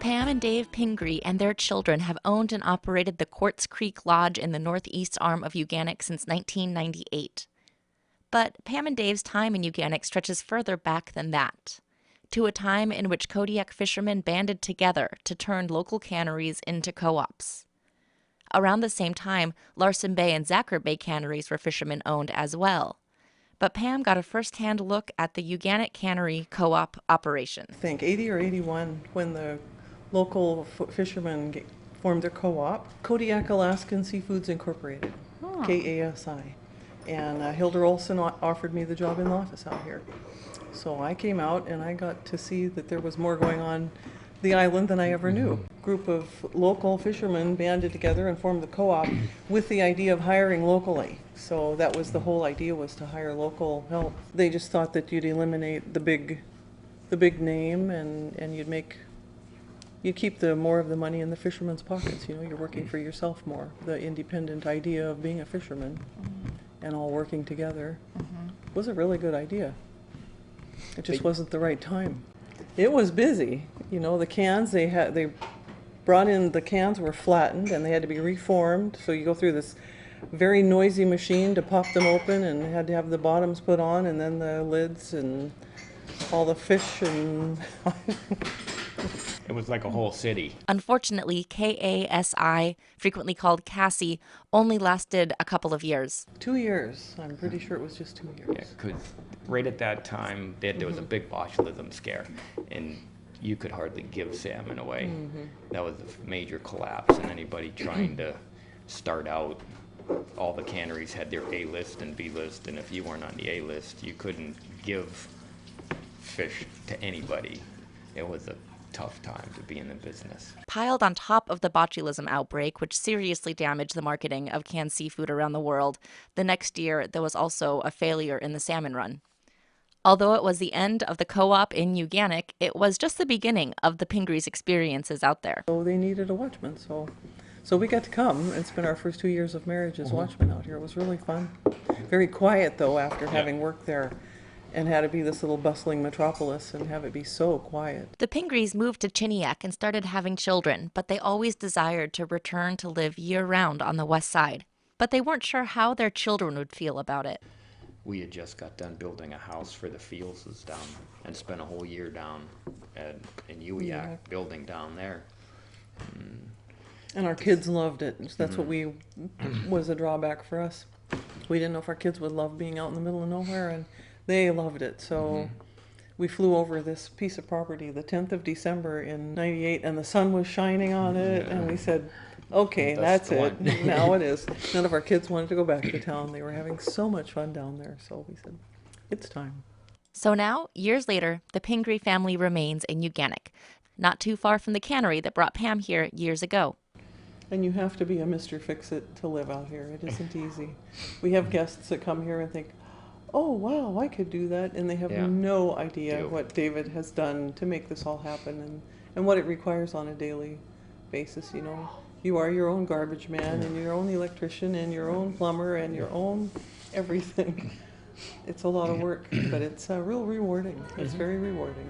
Pam and Dave Pingree and their children have owned and operated the Quartz Creek Lodge in the northeast arm of Uganik since 1998. But Pam and Dave's time in Uganik stretches further back than that, to a time in which Kodiak fishermen banded together to turn local canneries into co-ops. Around the same time, Larsen Bay and Zacher Bay canneries were fishermen-owned as well. But Pam got a first-hand look at the Uganik Cannery co-op operation. I think 80 or 81 when the local fishermen formed their co-op, Kodiak Alaskan Seafoods Incorporated, KASI. And Hilda Olson offered me the job in the office out here. So I came out and I got to see that there was more going on the island than I ever knew. A group of local fishermen banded together and formed the co-op with the idea of hiring locally. So that was the whole idea, was to hire local help. They just thought that you'd eliminate the big name and you'd keep more of the money in the fishermen's pockets. You know, you're working for yourself more. The independent idea of being a fisherman and all working together was a really good idea. It just wasn't the right time. It was busy. You know, the cans they brought in, the cans were flattened and they had to be reformed. So you go through this very noisy machine to pop them open, and had to have the bottoms put on and then the lids and all the fish and it was like a whole city. Unfortunately, KASI, frequently called Cassie, only lasted a couple of years. 2 years. I'm pretty sure it was just 2 years. Yeah, because right at that time, there was a big botulism scare, and you could hardly give salmon away. That was a major collapse, and anybody trying to start out, all the canneries had their A list and B list, and if you weren't on the A list, you couldn't give fish to anybody. It was a tough time to be in the business. Piled on top of the botulism outbreak, which seriously damaged the marketing of canned seafood around the world, the next year there was also a failure in the salmon run. Although it was the end of the co-op in Uganik, it was just the beginning of the Pingree's experiences out there. So they needed a watchman, so we got to come and spend our first 2 years of marriage as watchmen out here. It was really fun. Very quiet, though, after having worked there and had to be this little bustling metropolis and have it be so quiet. The Pingrees moved to Chiniak and started having children, but they always desired to return to live year-round on the west side. But they weren't sure how their children would feel about it. We had just got done building a house for the Fields down and spent a whole year down in Uyak building down there. And our kids loved it. That's what was a drawback for us. We didn't know if our kids would love being out in the middle of nowhere, and they loved it. So we flew over this piece of property the 10th of December in '98, and the sun was shining on it, and we said, okay, that's it. Now it is. None of our kids wanted to go back to town. They were having so much fun down there, so we said, it's time. So now, years later, the Pingree family remains in Uganik, not too far from the cannery that brought Pam here years ago. And you have to be a Mr. Fix-It to live out here. It isn't easy. We have guests that come here and think, oh, wow, I could do that. And they have no idea what David has done to make this all happen and what it requires on a daily basis, you know. You are your own garbage man and your own electrician and your own plumber and your own everything. It's a lot of work, but it's real rewarding. It's very rewarding.